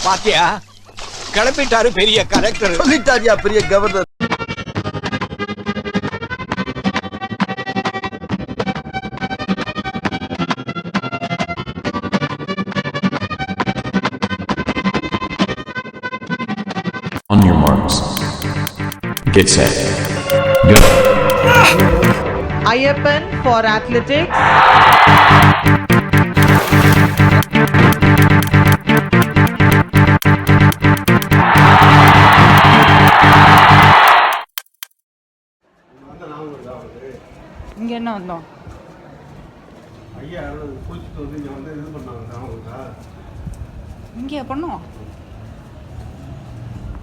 பாத்தியா கிளம்பிட்டாரு பெரிய கலெக்டர். சொல்லிட்டாரியா பெரிய governor. On your marks. Get set. Go. Ayappan for athletics. இங்க என்ன வந்தோம்? ஐயா குளிச்சுட்டு வந்து இங்கே வந்து இது பண்ணாங்க. இங்கே பண்ணோம்.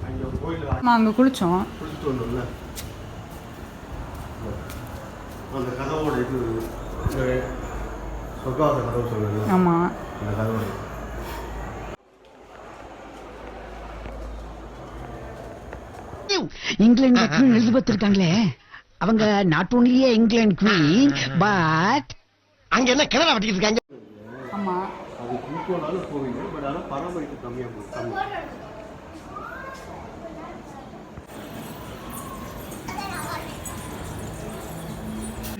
அங்கே ஒரு கோயில் அங்கே குளித்தோம். குளிச்சுட்டு வந்தோம்ல அந்த கதவோட இது சொர்க்காத கதவு சொல்லுங்க. ஆமாம், அந்த கதவோட இங்கிலாந்து குவீன் எலிசபெத் இருக்காங்களே, அவங்க not only England queen but அங்க என்ன கிணறு வட்டிக்கிட்டு இருக்காங்க. ஆமாம், அது ஈக்குவலான கோவில். பட் ஆனால் பராமரிப்பு கம்மியாக போகும்.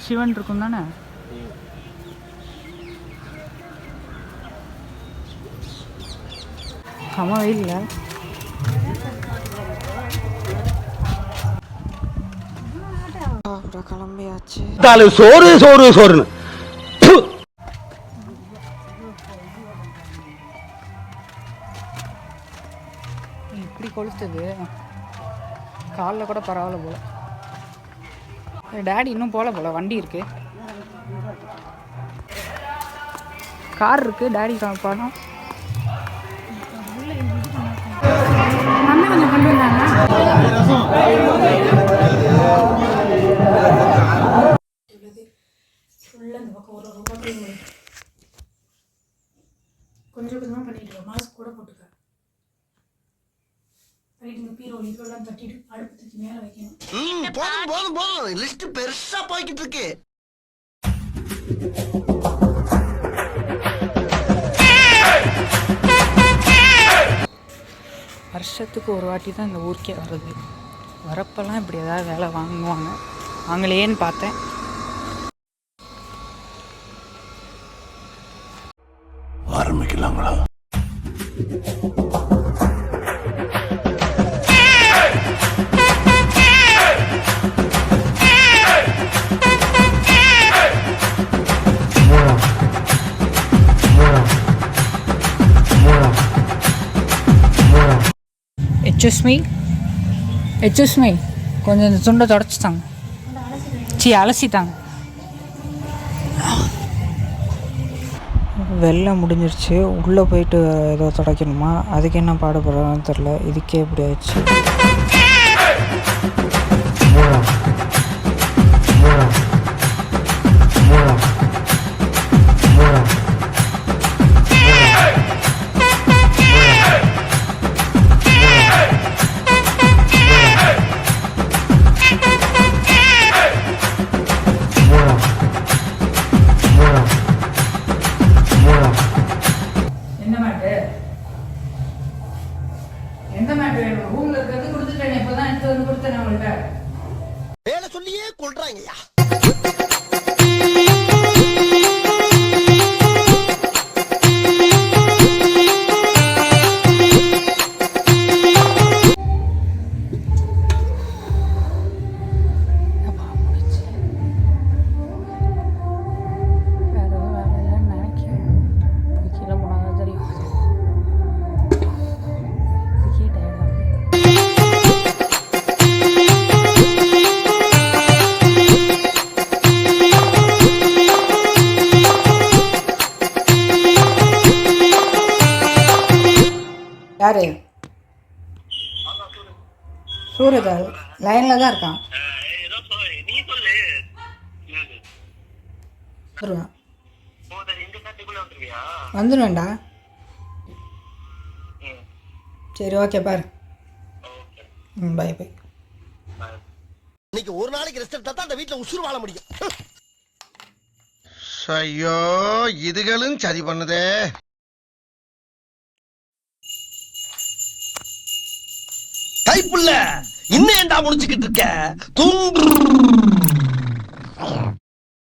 சிவன் இருக்கும் தானே? கம வெயில்ல கிளம்பியாச்சு. சோறு சோறு சோறுன்னு இப்படி கொளுத்துது. காலில் கூட பரவாயில்ல போல. டேடி இன்னும் போல வண்டி இருக்கு, கார் இருக்கு. டேடி பணம் கொஞ்சம் கொண்டு வந்தாங்க. கொஞ்சம் கொஞ்சமாக பண்ணிட்டு மாஸ்க் கூட போட்டுக்க. பீரோல் இதெல்லாம் தட்டிட்டு அடுப்பு தூக்கி மேலே வைக்கணும். போதும் போதும் லிஸ்ட் பெருசா போய்கிட்டு இருக்கு. வருஷத்துக்கு ஒரு வாட்டி தான் இந்த ஊருக்கே வருது. வரப்பெல்லாம் இப்படி ஏதாவது வேலை வாங்குவாங்க, வாங்கலையேன்னு பார்த்தேன். ஆரம்பிக்கலாங்களா? எச்எஸ்மி கொஞ்சம் இந்த துண்டை தொடச்சிட்டாங்க, அலசிட்டாங்க. வெள்ளை முடிஞ்சிருச்சு. உள்ளே போயிட்டு ஏதோ துடைக்கணுமா, அதுக்கு என்ன பாடுபடுறான்னு தெரில. இதுக்கே இப்படி ஆயிடுச்சு. எந்த மேட் வேணும்? ரூம்ல இருக்கிறது கொடுத்துட்டேன். இப்பதான் எடுத்து வந்து கொடுத்தேன் அவங்கள்ட்ட. வேலை சொல்லியே கொள்றாங்கய்யா. யாரு? சூரியகால் லைன்ல தான் இருக்கான். வந்துடுவேன்டா. சரி, ஓகே, பாரு. Bye bye. இன்னைக்கு ஒரு நாளைக்கு ரெஸ்ட் எடுத்தா தான் அந்த வீட்டுல உசுறு வாழ முடியும். ஐயோ, இதுகளும் சரி பண்ணுதே. கைப்புள்ள இன்னும் ஏன்டா முடிச்சுக்கிட்டு இருக்க தூங்கு